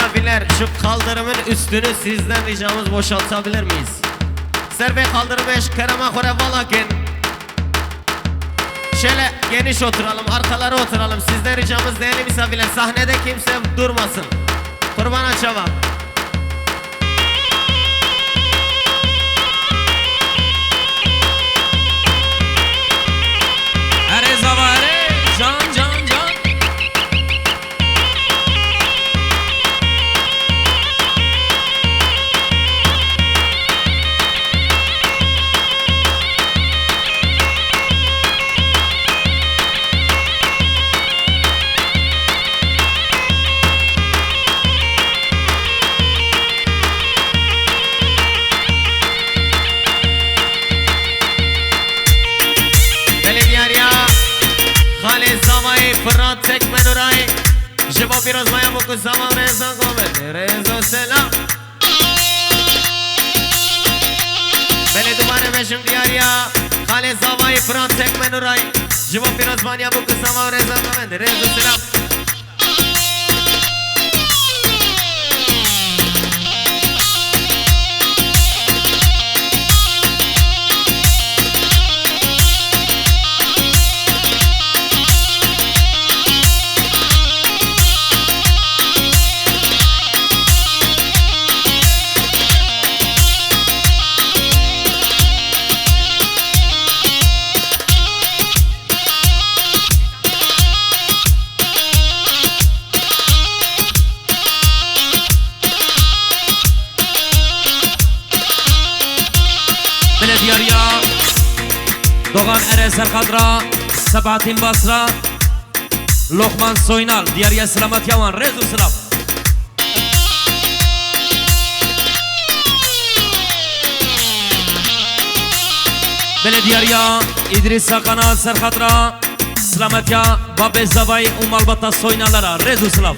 misafirler, şu kaldırımın üstünü sizden ricamız boşaltabilir miyiz? Serbe kaldırım 5 kerama kore valakin. Şöyle geniş oturalım, arkalara oturalım. Sizden ricamız değerli misafirler, sahnede kimse durmasın. Kurban açava. Ere zavare can can can. Fırat Tekmen Uray Jibo Piroz Maya Buku Sama Reza Gomen Rezo Selam Bele Dumane Meşim Diyarya Khale Zavai Fırat Tekmen Uray Jibo Piroz Maya Buku Sama Reza Gomen Rezo Selam Doğan Ere Serkadra Sabahattin Basra Lokman Soynal Diyariye Selamat Yaman Rezu Selam Belediyariye İdris Sakana Serkadra Selamat Ya Babe Zavai Umalbata Soynalara Rezu Selam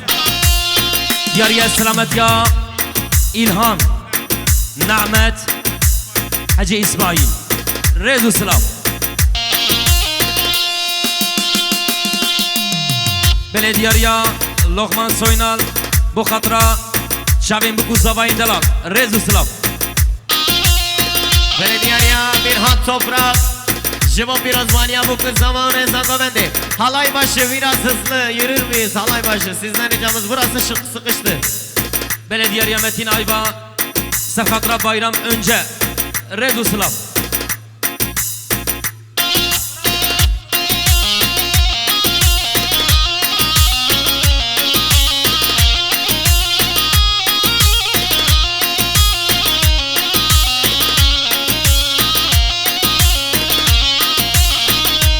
Diyariye Selamat Ya İlhan Nahmet Hacı İsmail Rezu Selam Belediyariya Lokman Soynal Bu khatra Şabin Buku Zavayın Dalak Rezu Selam Belediyariya Mirhat Toprak Jibo Piroz Maya Buku Sama Reza Gomen Halay başı biraz hızlı yürür müyüz halay başı sizden ricamız burası sıkıştı Belediyariya Metin Ayba Serkatra Bayram önce Rezu Selam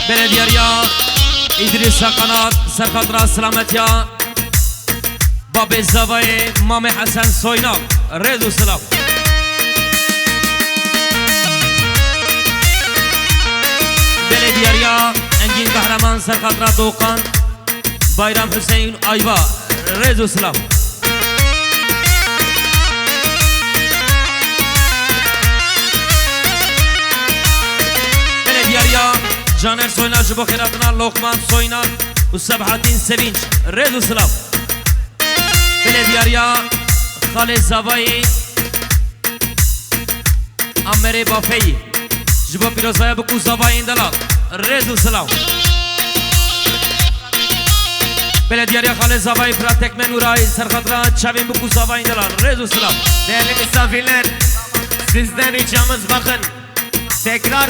Belediyariya İdris Sakanat Serkatra Selamet Ya Babe Zavai Mame Hasan Soynal Rezu Selam Belediyariya Engin Kahraman Serkatra Doğan Bayram Hüseyin Ayba Rezu Selam Belediyariya Caner Soynal Jibo Khiratına Lokman Soynal Sabahattin Sevinç Rezu Selam Belediyariya Khale Zavai Amere Bafeyi Jibo Piroz Maya Buku Zavai Dalak Rezu Selam Belediyariya Khale Zavai Fırat Tekmen Uray Serkadra Çavin Buku Zavai Dalak Rezu Selam Değerli misafirler sizden ricamız bakın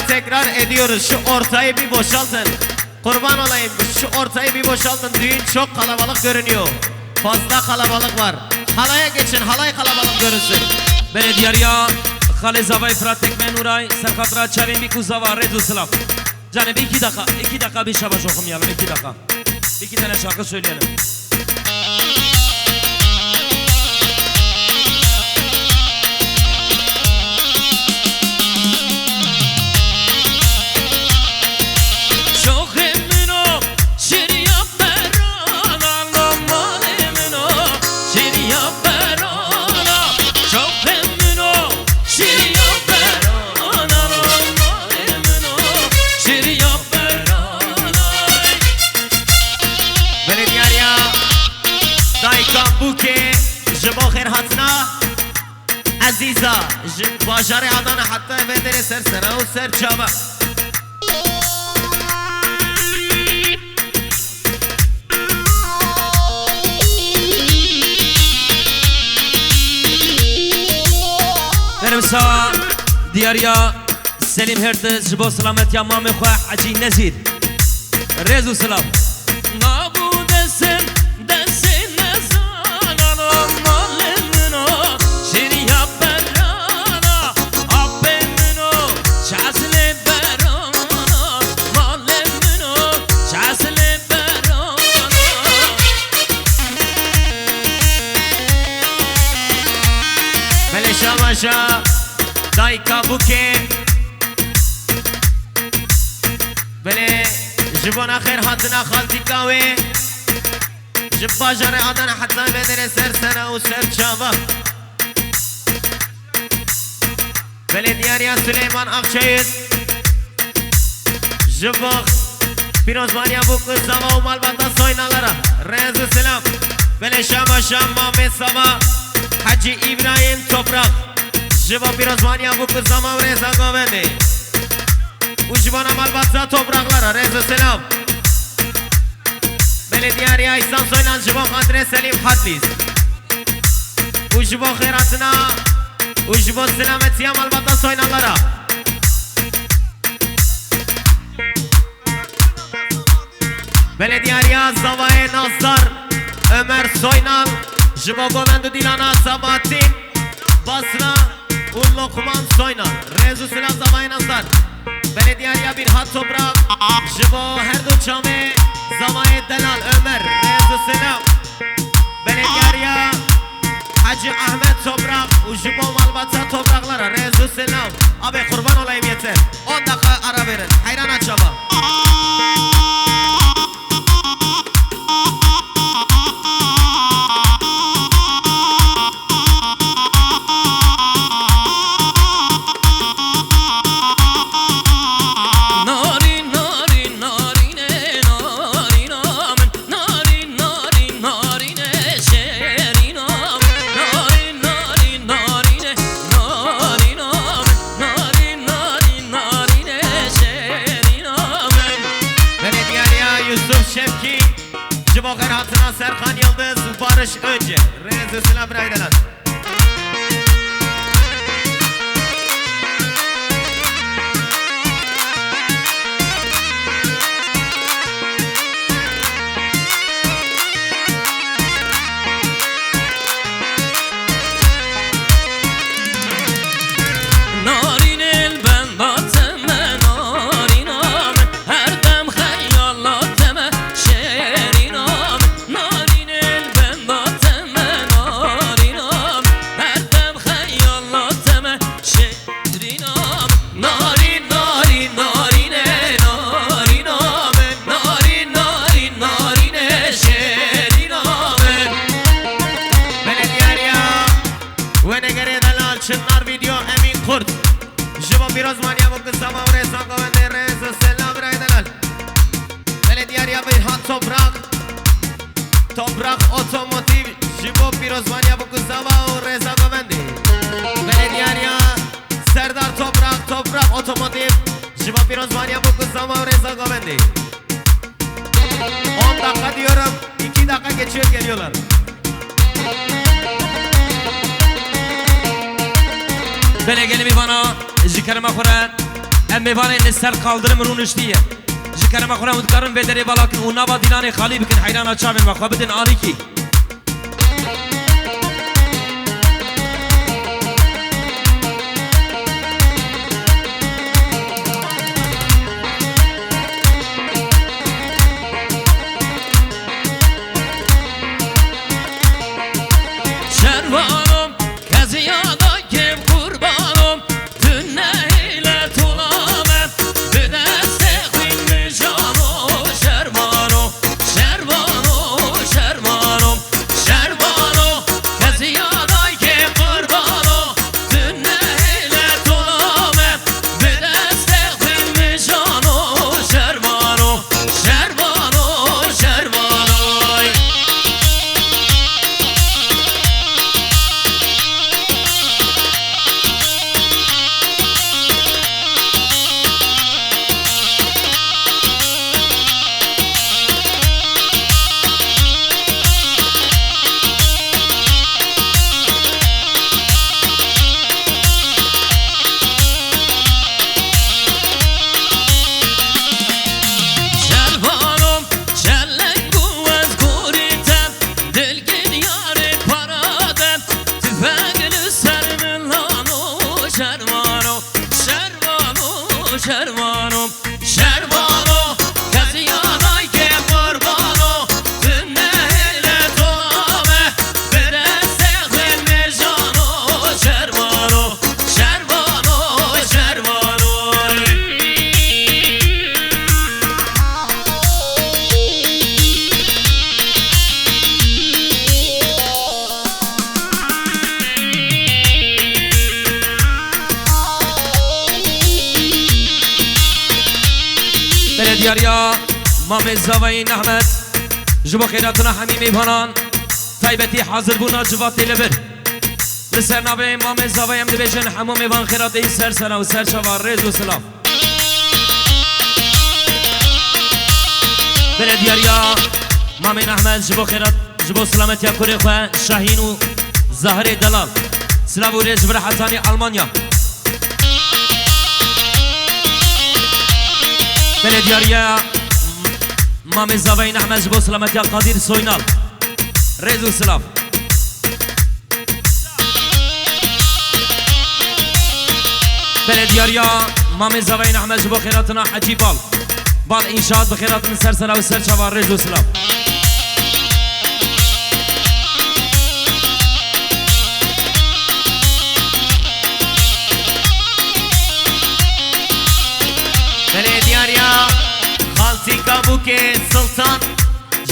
tekrar ediyoruz şu ortayı bir boşaltın kurban olayım şu ortayı bir boşaltın düğün çok kalabalık görünüyor fazla kalabalık var halaya geçin halay kalabalık görünsün Belediyariya Khale Zavai Fırat Tekmen Uray Serkadra Çavin Buku Zavai Rezu Selam Canım 2 dakika bir şabaş okumayalım 2 dakika 2 tane şarkı söyleyelim جبا خیر هاتنا عزیزا جب باجار آدان حتی بدر سر سر و سر چابا برمسا دیاریا سلیم هرتز جبو سلامت یا مام خواه حجی نزیر رزو سلام نابود سن دسین نزانانا مالمنو شریا برانا آبمنو شاسل برانا مالمنو شاسل برانا بله شاماشا دای کابوکه بله جبونا خیر هاتنا خالتی کاوه جب باجار آدن حتی بدر سر سر و سر چابا بله دیاریا سلیمان اخشید جبو پیروزمانیا بوک زوا و مالباتا سوینالارا رز و سلام بله شام شام مام سما حجی ابراهیم توپراق جبو پیروزمانیا بوک زما و رزا گوونده وجبانا مالباتا توپراقلارا رز و سلام بله دیاری ایسان سوینان جبو خاطر سلیم حدلیز وجبو خیراتنا وجبو سلامتی هم البته سوینانلارا بله دیاری زوای ناصر Ömer Soynal جبو گووند دیلانا زباتین باسرا و لقمان سوینال رزو سلام زوای ناصر بله دیاری bir hat toprak جبو هر دو چامه زوای دلال Ömer رزو سلام بله دیاری Hacı Ahmet Toprak Ucubo Malbatsa topraklara Rezu selam Abi kurban olayım yeter 10 dakika ara verin Hayran açaba Şevki Cibo Hatına Serkan Yıldız Barış Önce Rezu selam Raydalan Çınlar video Emin Kurt Jibo Pirozmanya bu kısama ve Sangovende Rezu selam Raydelal Belediyariya bir hat toprak Toprak otomotiv Jibo Pirozmanya bu kısama ve Reza Govendi Belediyariya Serdar Toprak Toprak otomotiv Jibo Pirozmanya bu kısama ve Reza Govendi 10 dakika diyorum 2 dakika geçiyor geliyorlar Böyle gelin bana jikarıma kuran emmi bana neser kaldırım runuş diye jikarıma kuran udkarın bederi balakın unava dilani khali bikin hayran açabın makabedin aliki Şervanım kaziyada kim kurbanım Dünne ile tulamem Bir deste kıymış anu Şervanım Şervanım Şervanım دیاریا مام زاوی نحمت جبو خیراتنا همین میبانان تایبتی حاضر بونا جواتی لبر لسر نابه مام زاوی هم دبیجن همو میبان خیراتی سر سنا و سر شوار ریز و سلام بله دیاریا مام نحمت جبو خیرات جبو سلامتی کوری خواه شاهین و زهر دلال سلام و ریز بر حسانی آلمانیا بله دیاریا مام زاوی نحمت جبو سلامتی قادر سوینال ریز و سلام بله دیاریا مام زاوی نحمت جبو خیراتنا حجی بال انشاءات بخیراتنا سر سنا و سر چوار ریز و سلام بله دیاریا خالصی کابوک سلطان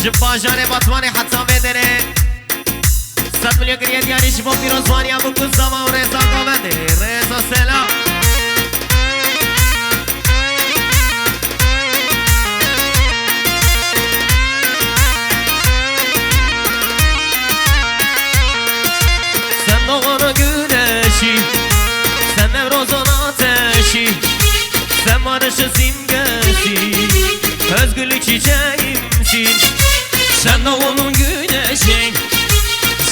جب باجار بطوان حتی بدره 100 میلیون گریه دیاری شبو پیروزوانی ابو کزاما و رزا قابده رزا سلام Doğru güneşi, sen Nevruz'un ateşi, sen barışın simgesi, özgürlük çiçeğimsin. Sen doğunun güneşin,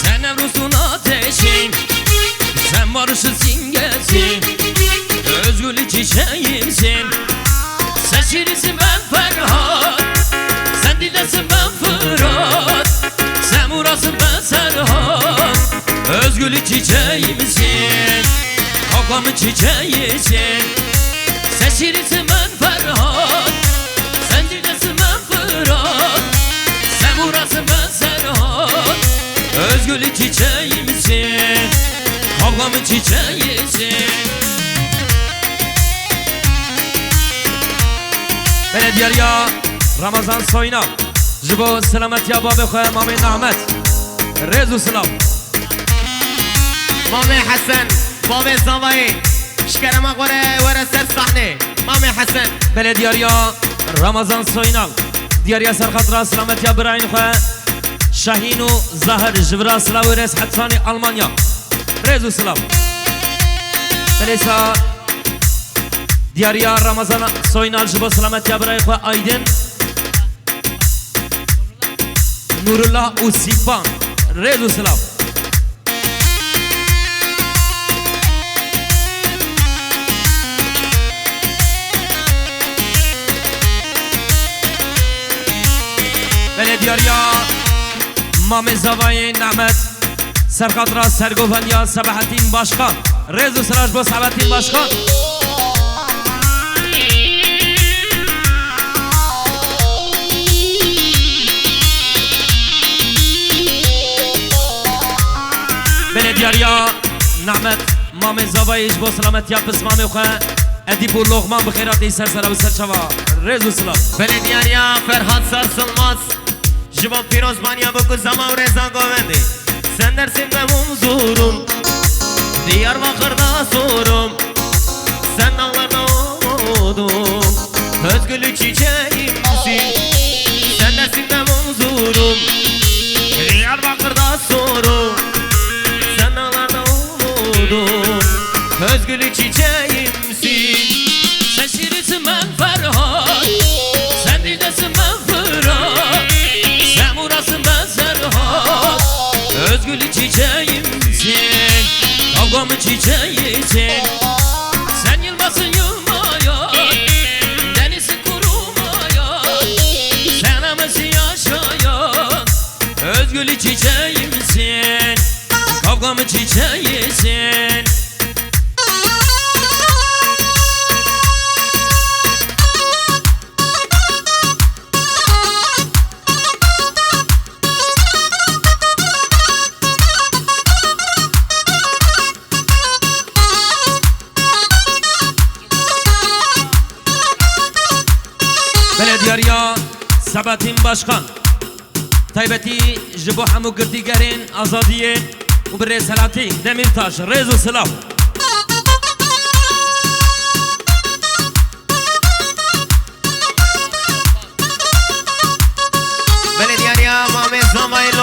sen Nevruz'un ateşin, sen barışın simgesin, özgürlük çiçeğimsin. Sen şirinsin ben Ferhat, sen dilesin ben Fırat, sen Muras'ın ben Serhat. Özgürlük çiçeğimsin, kavgamın çiçeğisin. Sen şirinsin ben Ferhat, sen dilesin ben Fırat, sen Muras'ın ben Serhat. Özgürlük çiçeğimsin, kavgamın çiçeğisin. Bele diarya Ramazan Soynal Jibo selamet ya babı khoya mami Ahmet Rezu selam مامي حسن بابي زاوي شكرا غوري ورا سر صحني مامي حسن بله دیاریا رمضان سوینال دیاریا سرخطرا سلامت یا براین خواه شاهین و زهر جبرا سلاو رس حتفانی آلمانیا ریز و سلام بله سا دیاریا رمضان سوینال جبو سلامت یا براین خواه آیدن نورالله و سیپان ریز و سلام بله دیاریا مام زاوی نعمت سرخطرا سرگوفنیا سبحتین باشخان ریز و سراج با سبحتین باشخان بله دیاریا نعمت مام زاویش با سلامتی پس مام خواه ادیب و لغمان بخیراتی سر سر و سر شوا ریز و سلام بله دیاریا فرهاد سرسلماز جبو پیروزمانی ابو کزاما و رزا قابده sen dersin ben huzurun Diyarbakır'da sorum sen dağlarda umudum özgürlük çiçeğimsin sen dersin ben huzurum Diyarbakır'da sorum sen dağlarda umudum özgürlük çiçeğimsin sen şirinsin ben Ferhat sen dilesin ben Fırat sen Muras'ın ben Serhat özgürlük çiçeğimsin kavgamın çiçeğisin sen yılmasın yılmaya denizin kurumaya sen emesi yaşayan özgürlük çiçeğimsin kavgamın çiçeğisin دیاریا سبتین باشخان تایبتی جبو همو گردیگرین آزادیه و بر رسالاتی دمیرتاش ریز و سلام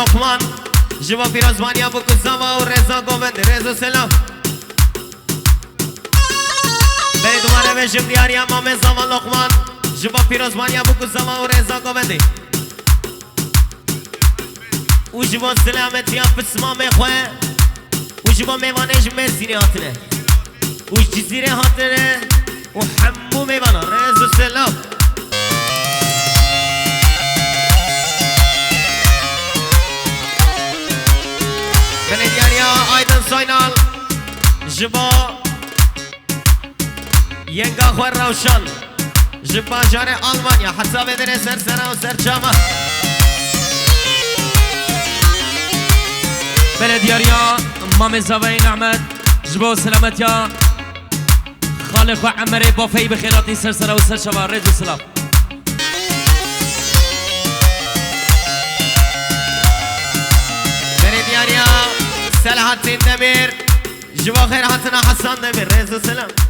لقمان جوا پیرازمانیا بکوزاوا و رضا گوبند رضا سلام بری دوباره بشم دیاری امام زوا لقمان جوا پیرازمانیا بکوزاوا و رضا گوبندی و جوا سلامتی ها پسما میخواه و جوا میوانش مرسینی هاتنه و جزیره هاتنه و حمو میوانا رضا سلام بلدیاریا آیدن ساینال جبا ینگا خواه روشن جبا جار آلمانیا حتی بدره سر سرا و سر جامع بلدياريا مامي زاوين احمد جبو سلامتيا خالق وعمري بوفي بخيراتي سرسرة وسرشبا ريدو سلام بلدیاریا سلحات دمیر جبا خیر حسنا حسان دمیر رضا سلام